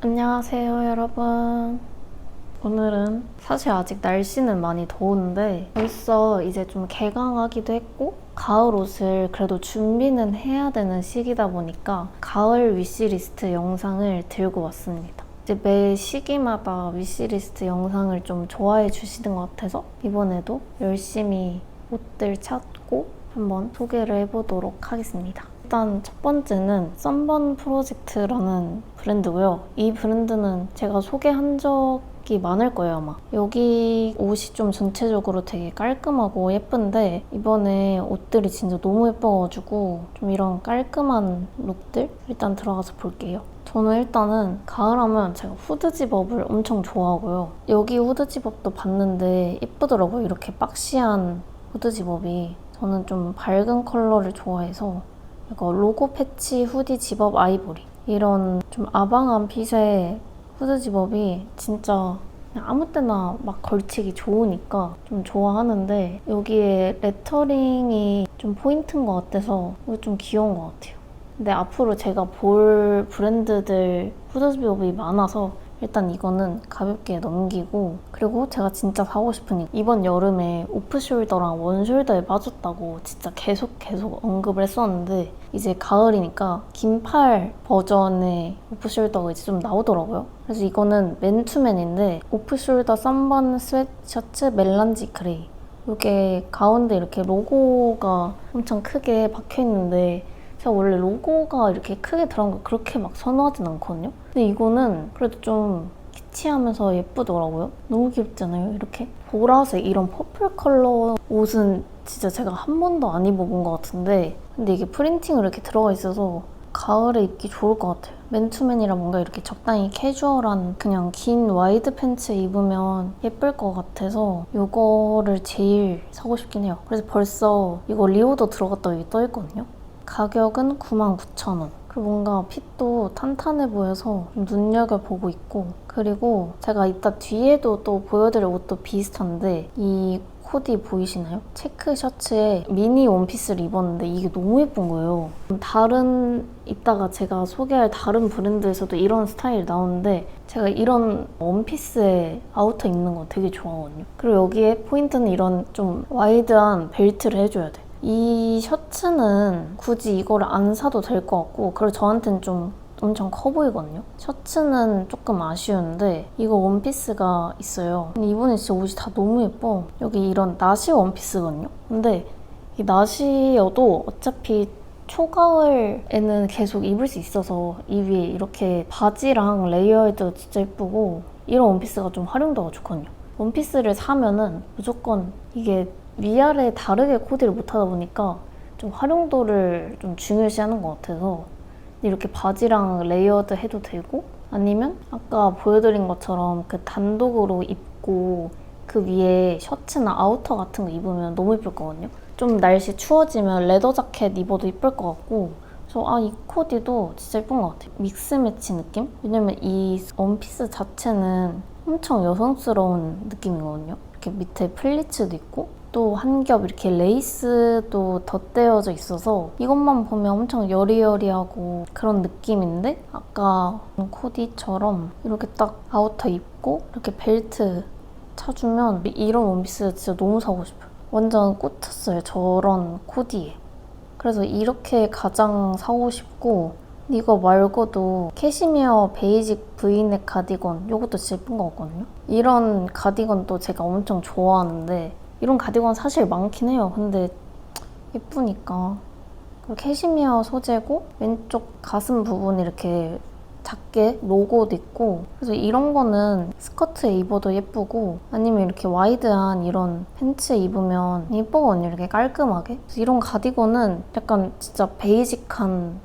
안녕하세요, 여러분. 오늘은 사실 아직 날씨는 많이 더운데 벌써 이제 좀 개강하기도 했고 가을 옷을 그래도 준비는 해야 되는 시기다 보니까 가을 위시리스트 영상을 들고 왔습니다. 이제 매 시기마다 위시리스트 영상을 좀 좋아해 주시는 것 같아서 이번에도 열심히 옷들 찾고 한번 소개를 해보도록 하겠습니다. 일단 첫 번째는 썬번 프로젝트라는 브랜드고요. 이 브랜드는 제가 소개한 적이 많을 거예요, 아마. 여기 옷이 좀 전체적으로 되게 깔끔하고 예쁜데 이번에 옷들이 진짜 너무 예뻐가지고 좀 이런 깔끔한 룩들 일단 들어가서 볼게요. 저는 일단은 가을하면 제가 후드 집업을 엄청 좋아하고요. 여기 후드 집업도 봤는데 예쁘더라고요. 이렇게 박시한 후드 집업이. 저는 좀 밝은 컬러를 좋아해서 이거 로고 패치 후디 집업 아이보리 이런 좀 아방한 핏의 후드 집업이 진짜 그냥 아무 때나 막 걸치기 좋으니까 좀 좋아하는데 여기에 레터링이 좀 포인트인 것 같아서 이거 좀 귀여운 것 같아요. 근데 앞으로 제가 볼 브랜드들 후드 집업이 많아서 일단 이거는 가볍게 넘기고, 그리고 제가 진짜 사고 싶으니까 이번 여름에 오프숄더랑 원숄더에 빠졌다고 진짜 계속 언급을 했었는데 이제 가을이니까 긴팔 버전의 오프숄더가 이제 좀 나오더라고요. 그래서 이거는 맨투맨인데 오프숄더 썬번 스웨트셔츠 멜란지 그레이, 이게 가운데 이렇게 로고가 엄청 크게 박혀있는데 제가 원래 로고가 이렇게 크게 들어간 거 그렇게 막 선호하진 않거든요. 근데 이거는 그래도 좀 키치하면서 예쁘더라고요. 너무 귀엽잖아요, 이렇게. 보라색 이런 퍼플 컬러 옷은 진짜 제가 한 번도 안 입어본 것 같은데 근데 이게 프린팅으로 이렇게 들어가 있어서 가을에 입기 좋을 것 같아요. 맨투맨이라 뭔가 이렇게 적당히 캐주얼한 그냥 긴 와이드 팬츠 입으면 예쁠 것 같아서 이거를 제일 사고 싶긴 해요. 그래서 벌써 이거 리오더 들어갔다고 여기 떠있거든요. 가격은 99,000원. 그리고 뭔가 핏도 탄탄해 보여서 눈여겨보고 있고, 그리고 제가 이따 뒤에도 또 보여드릴 옷도 비슷한데 이 코디 보이시나요? 체크 셔츠에 미니 원피스를 입었는데 이게 너무 예쁜 거예요. 이따가 제가 소개할 다른 브랜드에서도 이런 스타일이 나오는데 제가 이런 원피스에 아우터 입는 거 되게 좋아하거든요. 그리고 여기에 포인트는 이런 좀 와이드한 벨트를 해줘야 돼. 이 셔츠는 굳이 이거를 안 사도 될 것 같고, 그리고 저한테는 좀 엄청 커 보이거든요. 셔츠는 조금 아쉬운데 이거 원피스가 있어요. 근데 이번에 진짜 옷이 다 너무 예뻐. 여기 이런 나시 원피스거든요. 근데 이 나시여도 어차피 초가을에는 계속 입을 수 있어서 이 위에 이렇게 바지랑 레이어드 진짜 예쁘고, 이런 원피스가 좀 활용도가 좋거든요. 원피스를 사면은 무조건 이게 위아래 다르게 코디를 못하다 보니까 좀 활용도를 좀 중요시하는 것 같아서 이렇게 바지랑 레이어드 해도 되고, 아니면 아까 보여드린 것처럼 그 단독으로 입고 그 위에 셔츠나 아우터 같은 거 입으면 너무 예쁠 거거든요. 좀 날씨 추워지면 레더 자켓 입어도 예쁠 것 같고, 그래서 이 코디도 진짜 예쁜 것 같아요. 믹스 매치 느낌? 왜냐면 이 원피스 자체는 엄청 여성스러운 느낌이거든요. 이렇게 밑에 플리츠도 있고 또 한 겹 이렇게 레이스도 덧대어져 있어서 이것만 보면 엄청 여리여리하고 그런 느낌인데, 아까 코디처럼 이렇게 딱 아우터 입고 이렇게 벨트 차주면 이런 원피스 진짜 너무 사고 싶어요. 완전 꽂혔어요, 저런 코디에. 그래서 이렇게 가장 사고 싶고, 이거 말고도 캐시미어 베이직 브이넥 가디건, 이것도 진짜 예쁜 거 같거든요. 이런 가디건도 제가 엄청 좋아하는데 이런 가디건 사실 많긴 해요. 근데 예쁘니까. 그리고 캐시미어 소재고 왼쪽 가슴 부분 이렇게 작게 로고도 있고, 그래서 이런 거는 스커트에 입어도 예쁘고 아니면 이렇게 와이드한 이런 팬츠에 입으면 예쁘거든요, 이렇게 깔끔하게. 그래서 이런 가디건은 약간 진짜 베이직한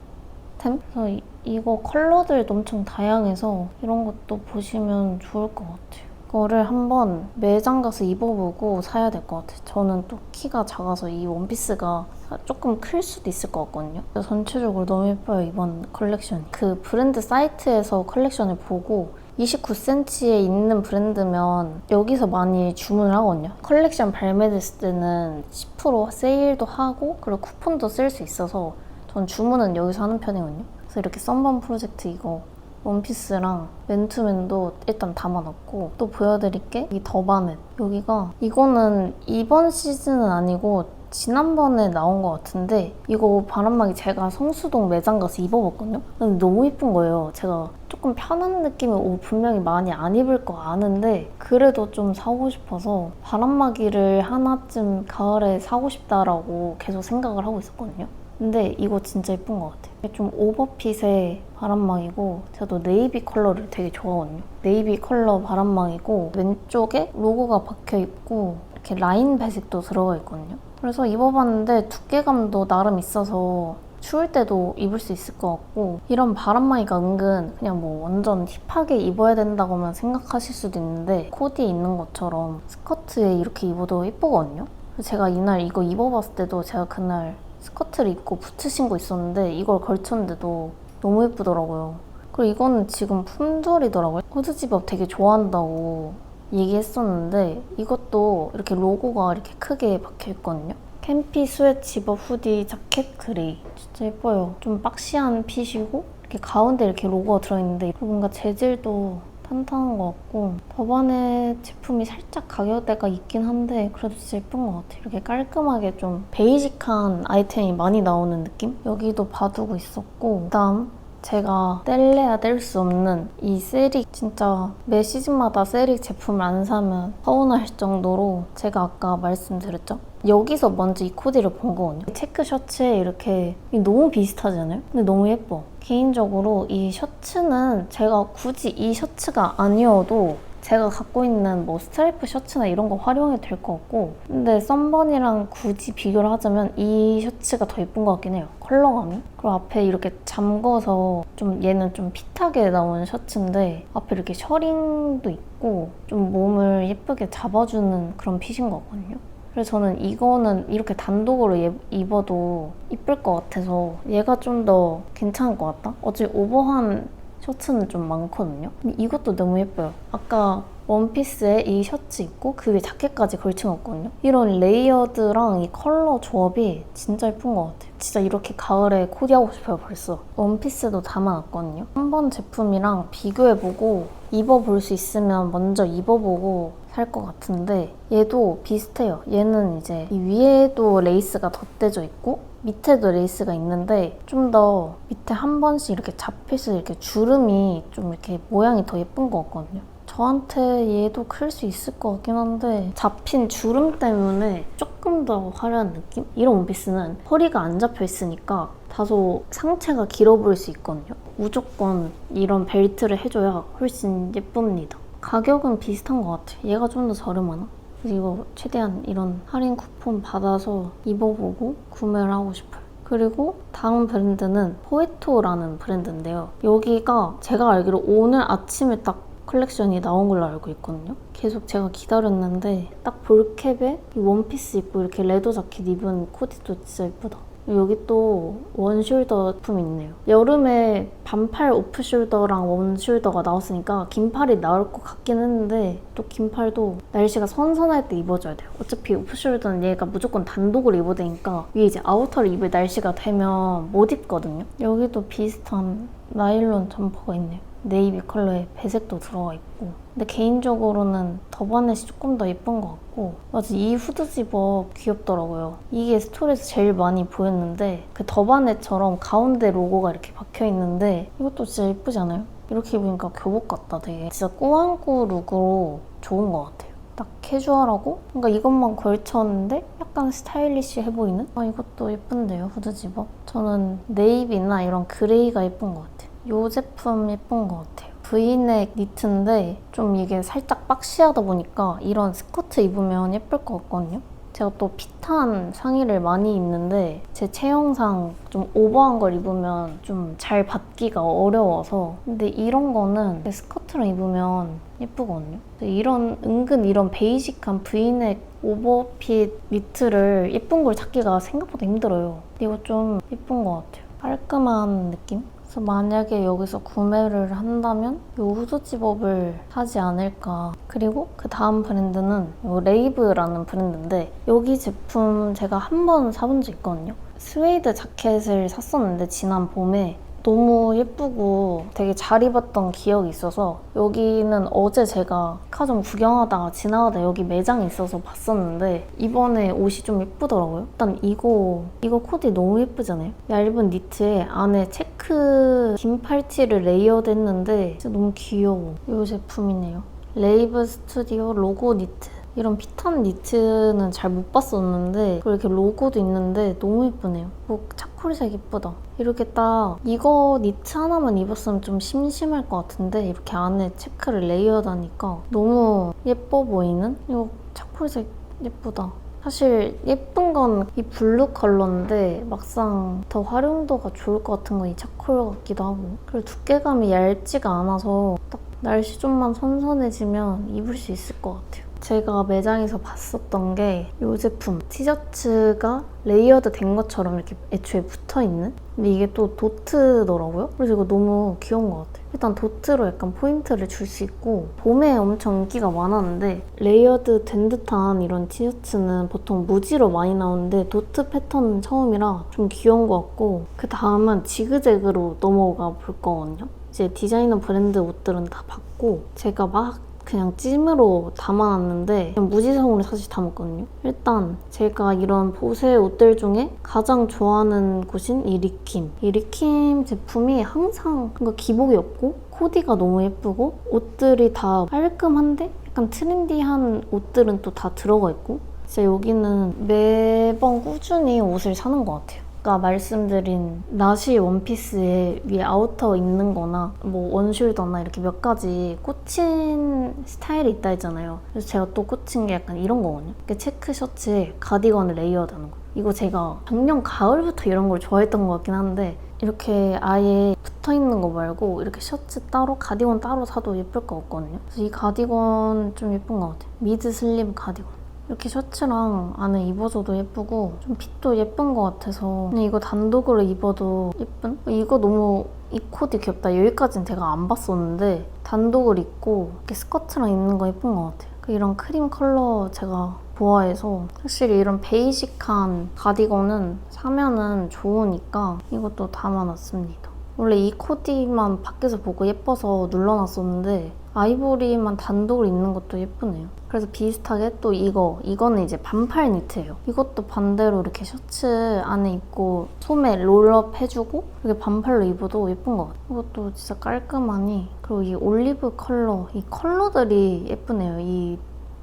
템? 그래서 이거 컬러들도 엄청 다양해서 이런 것도 보시면 좋을 것 같아요. 이거를 한번 매장 가서 입어보고 사야 될 것 같아요. 저는 또 키가 작아서 이 원피스가 조금 클 수도 있을 것 같거든요. 전체적으로 너무 예뻐요, 이번 컬렉션. 그 브랜드 사이트에서 컬렉션을 보고 29cm에 있는 브랜드면 여기서 많이 주문을 하거든요. 컬렉션 발매됐을 때는 10% 세일도 하고 그리고 쿠폰도 쓸 수 있어서 전 주문은 여기서 하는 편이거든요. 그래서 이렇게 썬번 프로젝트 이거 원피스랑 맨투맨도 일단 담아놨고, 또 보여드릴게 이 더바넷. 여기가 이거는 이번 시즌은 아니고 지난번에 나온 것 같은데, 이거 바람막이 제가 성수동 매장 가서 입어봤거든요. 근데 너무 예쁜 거예요. 제가 조금 편한 느낌의 옷 분명히 많이 안 입을 거 아는데 그래도 좀 사고 싶어서 바람막이를 하나쯤 가을에 사고 싶다라고 계속 생각을 하고 있었거든요. 근데 이거 진짜 예쁜 것 같아요. 좀 오버핏의 바람막이고, 제가 또 네이비 컬러를 되게 좋아하거든요. 네이비 컬러 바람막이고, 왼쪽에 로고가 박혀있고 이렇게 라인 배색도 들어가 있거든요. 그래서 입어봤는데 두께감도 나름 있어서 추울 때도 입을 수 있을 것 같고, 이런 바람막이가 은근 그냥 뭐 완전 힙하게 입어야 된다고만 생각하실 수도 있는데 코디에 있는 것처럼 스커트에 이렇게 입어도 예쁘거든요. 제가 이날 이거 입어봤을 때도 제가 그날 스커트를 입고 부츠 신고 있었는데 이걸 걸쳤는데도 너무 예쁘더라고요. 그리고 이거는 지금 품절이더라고요. 후드집업 되게 좋아한다고 얘기했었는데 이것도 이렇게 로고가 이렇게 크게 박혀있거든요. 캠피 스웨트 집업 후디 자켓 그레이. 진짜 예뻐요. 좀 박시한 핏이고 이렇게 가운데 이렇게 로고가 들어있는데 뭔가 재질도 탄탄한 것 같고, 더바넷 제품이 살짝 가격대가 있긴 한데 그래도 진짜 예쁜 것 같아요. 이렇게 깔끔하게 좀 베이직한 아이템이 많이 나오는 느낌? 여기도 봐두고 있었고, 그다음 제가 뗄래야 뗄 수 없는 이 세릭. 진짜 매 시즌마다 세릭 제품을 안 사면 서운할 정도로 제가 아까 말씀드렸죠? 여기서 먼저 이 코디를 본 거거든요. 체크 셔츠에 이렇게 너무 비슷하지 않아요? 근데 너무 예뻐. 개인적으로 이 셔츠는 제가 굳이 이 셔츠가 아니어도 제가 갖고 있는 뭐 스트라이프 셔츠나 이런 거 활용해도 될 것 같고, 근데 썬번이랑 굳이 비교를 하자면 이 셔츠가 더 예쁜 것 같긴 해요. 컬러감이. 그리고 앞에 이렇게 잠궈서 좀 얘는 좀 핏하게 나온 셔츠인데 앞에 이렇게 셔링도 있고 좀 몸을 예쁘게 잡아주는 그런 핏인 것 같거든요. 그래서 저는 이거는 이렇게 단독으로 입어도 이쁠 것 같아서 얘가 좀 더 괜찮을 것 같다? 어차피 오버한 셔츠는 좀 많거든요. 근데 이것도 너무 예뻐요. 아까 원피스에 이 셔츠 입고 그 위에 자켓까지 걸쳐놨거든요. 이런 레이어드랑 이 컬러 조합이 진짜 예쁜 것 같아요. 진짜 이렇게 가을에 코디하고 싶어요, 벌써. 원피스도 담아놨거든요. 한 번 제품이랑 비교해보고 입어볼 수 있으면 먼저 입어보고 살 것 같은데, 얘도 비슷해요. 얘는 이제 이 위에도 레이스가 덧대져 있고 밑에도 레이스가 있는데 좀 더 밑에 한 번씩 이렇게 잡힐 이렇게 주름이 좀 이렇게 모양이 더 예쁜 것 같거든요. 저한테 얘도 클 수 있을 것 같긴 한데 잡힌 주름 때문에 조금 더 화려한 느낌? 이런 원피스는 허리가 안 잡혀 있으니까 다소 상체가 길어 보일 수 있거든요. 무조건 이런 벨트를 해줘야 훨씬 예쁩니다. 가격은 비슷한 것 같아요. 얘가 좀 더 저렴하나? 그래서 이거 최대한 이런 할인 쿠폰 받아서 입어보고 구매를 하고 싶어요. 그리고 다음 브랜드는 포에토라는 브랜드인데요. 여기가 제가 알기로 오늘 아침에 딱 컬렉션이 나온 걸로 알고 있거든요. 계속 제가 기다렸는데 딱 볼캡에 이 원피스 입고 이렇게 레더 자켓 입은 코디도 진짜 예쁘다. 여기 또 원숄더 제품이 있네요. 여름에 반팔 오프숄더랑 원숄더가 나왔으니까 긴팔이 나올 것 같긴 했는데 또 긴팔도 날씨가 선선할 때 입어줘야 돼요. 어차피 오프숄더는 얘가 무조건 단독으로 입어야 되니까 위에 이제 아우터를 입을 날씨가 되면 못 입거든요. 여기도 비슷한 나일론 점퍼가 있네요. 네이비 컬러에 배색도 들어가 있고, 근데 개인적으로는 더바넷이 조금 더 예쁜 것 같고, 맞아, 이 후드 집업 귀엽더라고요. 이게 스토리에서 제일 많이 보였는데 그 더바넷처럼 가운데 로고가 이렇게 박혀 있는데 이것도 진짜 예쁘지 않아요? 이렇게 입으니까 교복 같다. 되게 진짜 꾸안꾸 룩으로 좋은 것 같아요. 딱 캐주얼하고 뭔가 이것만 걸쳤는데 약간 스타일리시해 보이는? 이것도 예쁜데요, 후드 집업. 저는 네이비나 이런 그레이가 예쁜 것 같아요. 이 제품 예쁜 것 같아요. 브이넥 니트인데 좀 이게 살짝 박시하다 보니까 이런 스커트 입으면 예쁠 것 같거든요. 제가 또 핏한 상의를 많이 입는데 제 체형상 좀 오버한 걸 입으면 좀 잘 받기가 어려워서, 근데 이런 거는 스커트랑 입으면 예쁘거든요. 이런 은근 이런 베이직한 브이넥 오버핏 니트를 예쁜 걸 찾기가 생각보다 힘들어요. 이거 좀 예쁜 것 같아요. 깔끔한 느낌? 그래서 만약에 여기서 구매를 한다면 이 후드 집업을 사지 않을까. 그리고 그 다음 브랜드는 레이브라는 브랜드인데 여기 제품 제가 한 번 사본 적 있거든요. 스웨이드 자켓을 샀었는데 지난 봄에 너무 예쁘고 되게 잘 입었던 기억이 있어서 여기는 어제 제가 백화점 구경하다가 지나가다 여기 매장이 있어서 봤었는데 이번에 옷이 좀 예쁘더라고요. 일단 이거 코디 너무 예쁘잖아요. 얇은 니트에 안에 체크 긴 팔티를 레이어드 했는데 진짜 너무 귀여워. 이 제품이네요. 레이브 스튜디오 로고 니트. 이런 핏한 니트는 잘 못 봤었는데 이렇게 로고도 있는데 너무 예쁘네요. 차콜색 예쁘다. 이렇게 딱 이거 니트 하나만 입었으면 좀 심심할 것 같은데 이렇게 안에 체크를 레이어드하니까 너무 예뻐 보이는? 이거 차콜색 예쁘다. 사실 예쁜 건 이 블루 컬러인데 막상 더 활용도가 좋을 것 같은 건 이 차콜 같기도 하고 그리고 두께감이 얇지가 않아서 딱 날씨 좀만 선선해지면 입을 수 있을 것 같아요. 제가 매장에서 봤었던 게 이 제품 티셔츠가 레이어드 된 것처럼 이렇게 애초에 붙어있는? 근데 이게 또 도트더라고요? 그래서 이거 너무 귀여운 것 같아요. 일단 도트로 약간 포인트를 줄 수 있고 봄에 엄청 인기가 많았는데 레이어드 된 듯한 이런 티셔츠는 보통 무지로 많이 나오는데 도트 패턴은 처음이라 좀 귀여운 것 같고 그 다음은 지그재그로 넘어가 볼 거거든요. 이제 디자이너 브랜드 옷들은 다 봤고 제가 막 그냥 찜으로 담아놨는데 그냥 무지성으로 사실 담았거든요. 일단 제가 이런 보세 옷들 중에 가장 좋아하는 곳인 이 리킴. 이 리킴 제품이 항상 뭔가 기복이 없고 코디가 너무 예쁘고 옷들이 다 깔끔한데 약간 트렌디한 옷들은 또 다 들어가 있고 진짜 여기는 매번 꾸준히 옷을 사는 것 같아요. 아까 말씀드린 나시 원피스에 위에 아우터 있는 거나 뭐 원숄더나 이렇게 몇 가지 꽂힌 스타일이 있다 했잖아요. 그래서 제가 또 꽂힌 게 약간 이런 거거든요. 체크 셔츠에 가디건을 레이어드 하는 거. 이거 제가 작년 가을부터 이런 걸 좋아했던 것 같긴 한데 이렇게 아예 붙어있는 거 말고 이렇게 셔츠 따로 가디건 따로 사도 예쁠 것 같거든요. 그래서 이 가디건 좀 예쁜 것 같아요. 미드 슬림 가디건. 이렇게 셔츠랑 안에 입어줘도 예쁘고 좀 핏도 예쁜 것 같아서 그냥 이거 단독으로 입어도 예쁜? 이거 너무 이 코디 귀엽다. 여기까지는 제가 안 봤었는데 단독을 입고 이렇게 스커트랑 입는 거 예쁜 것 같아요. 이런 크림 컬러 제가 좋아해서 확실히 이런 베이직한 가디건은 사면은 좋으니까 이것도 담아놨습니다. 원래 이 코디만 밖에서 보고 예뻐서 눌러놨었는데 아이보리만 단독으로 입는 것도 예쁘네요. 그래서 비슷하게 또 이거는 이제 반팔 니트예요. 이것도 반대로 이렇게 셔츠 안에 입고 소매 롤업 해주고 이렇게 반팔로 입어도 예쁜 것 같아요. 이것도 진짜 깔끔하니 그리고 이 올리브 컬러, 이 컬러들이 예쁘네요. 이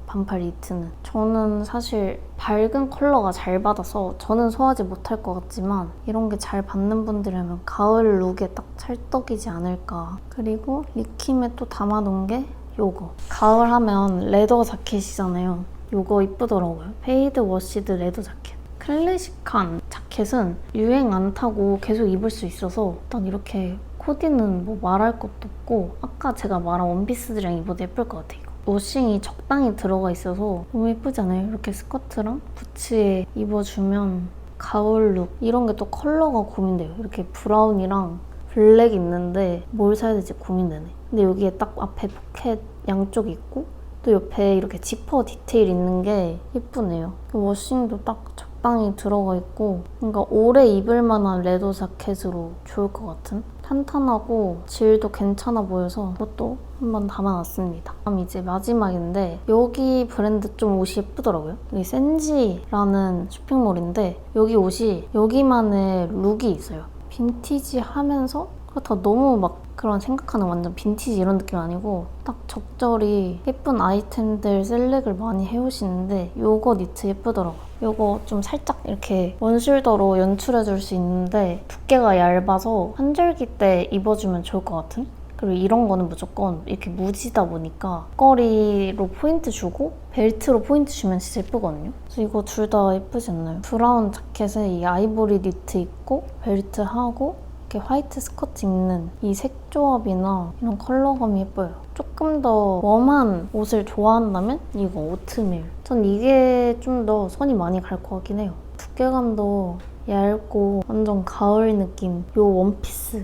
반팔 니트는. 저는 사실 밝은 컬러가 잘 받아서 저는 소화하지 못할 것 같지만 이런 게 잘 받는 분들이라면 가을 룩에 딱 찰떡이지 않을까. 그리고 리킴에 또 담아놓은 게 요거. 가을 하면 레더 자켓이잖아요. 요거 이쁘더라고요. 페이드 워시드 레더 자켓. 클래식한 자켓은 유행 안 타고 계속 입을 수 있어서 딱 이렇게 코디는 뭐 말할 것도 없고 아까 제가 말한 원피스들이랑 입어도 예쁠 것 같아요. 워싱이 적당히 들어가 있어서 너무 예쁘지 않아요? 이렇게 스커트랑 부츠에 입어주면 가을 룩 이런 게 또 컬러가 고민돼요. 이렇게 브라운이랑 블랙 있는데 뭘 사야 될지 고민되네. 근데 여기에 딱 앞에 포켓 양쪽 있고 또 옆에 이렇게 지퍼 디테일 있는 게 예쁘네요. 워싱도 딱 적당히 들어가 있고 뭔가 오래 입을 만한 레더 자켓으로 좋을 것 같은? 탄탄하고 질도 괜찮아 보여서 그것도 한번 담아놨습니다. 그럼 이제 마지막인데 여기 브랜드 좀 옷이 예쁘더라고요. 여기 센지라는 쇼핑몰인데 여기 옷이 여기만의 룩이 있어요. 빈티지하면서 그렇다고 너무 막 그런 생각하는 완전 빈티지 이런 느낌 아니고 딱 적절히 예쁜 아이템들 셀렉을 많이 해오시는데 요거 니트 예쁘더라고요. 요거 좀 살짝 이렇게 원숄더로 연출해줄 수 있는데 두께가 얇아서 환절기 때 입어주면 좋을 것 같은? 그리고 이런 거는 무조건 이렇게 무지다 보니까 목걸이로 포인트 주고 벨트로 포인트 주면 진짜 예쁘거든요. 그래서 이거 둘 다 예쁘지 않나요? 브라운 자켓에 이 아이보리 니트 입고 벨트 하고 이렇게 화이트 스커트 입는 이 색 조합이나 이런 컬러감이 예뻐요. 조금 더 웜한 옷을 좋아한다면 이거 오트밀. 전 이게 좀 더 손이 많이 갈 것 같긴 해요. 두께감도 얇고 완전 가을 느낌. 요 원피스.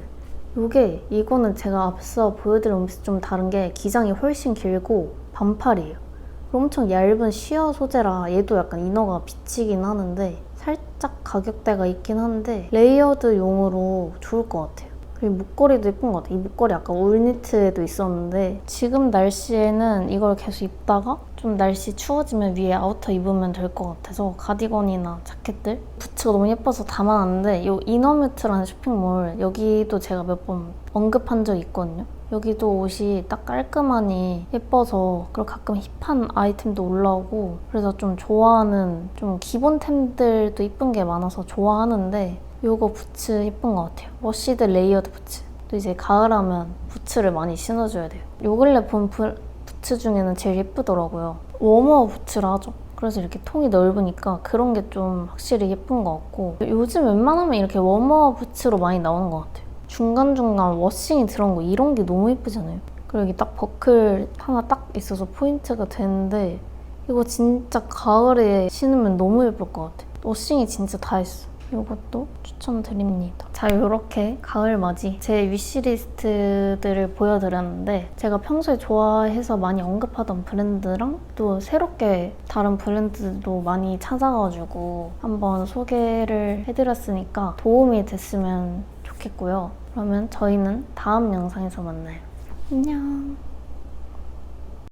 이거는 제가 앞서 보여드린 원피스 좀 다른 게 기장이 훨씬 길고 반팔이에요. 엄청 얇은 시어 소재라 얘도 약간 이너가 비치긴 하는데 살짝 가격대가 있긴 한데 레이어드용으로 좋을 것 같아요. 그리고 목걸이도 예쁜 것 같아. 이 목걸이 아까 울니트에도 있었는데 지금 날씨에는 이걸 계속 입다가 좀 날씨 추워지면 위에 아우터 입으면 될 것 같아서 가디건이나 자켓들 부츠가 너무 예뻐서 담아놨는데 이 이너뮤트라는 쇼핑몰 여기도 제가 몇 번 언급한 적이 있거든요. 여기도 옷이 딱 깔끔하니 예뻐서 그리고 가끔 힙한 아이템도 올라오고 그래서 좀 좋아하는 좀 기본템들도 이쁜 게 많아서 좋아하는데 요거 부츠 예쁜 것 같아요. 워시드 레이어드 부츠. 또 이제 가을하면 부츠를 많이 신어줘야 돼요. 요 근래 본 부츠 중에는 제일 예쁘더라고요. 워머 부츠라 하죠. 그래서 이렇게 통이 넓으니까 그런 게 좀 확실히 예쁜 것 같고 요즘 웬만하면 이렇게 워머 부츠로 많이 나오는 것 같아요. 중간중간 워싱이 들어간 거 이런 게 너무 예쁘잖아요. 그리고 여기 딱 버클 하나 딱 있어서 포인트가 되는데 이거 진짜 가을에 신으면 너무 예쁠 것 같아요. 워싱이 진짜 다 했어. 이것도 추천드립니다. 자, 이렇게 가을 맞이 제 위시리스트들을 보여드렸는데 제가 평소에 좋아해서 많이 언급하던 브랜드랑 또 새롭게 다른 브랜드도 많이 찾아가지고 한번 소개를 해드렸으니까 도움이 됐으면 좋겠고요. 그러면 저희는 다음 영상에서 만나요. 안녕.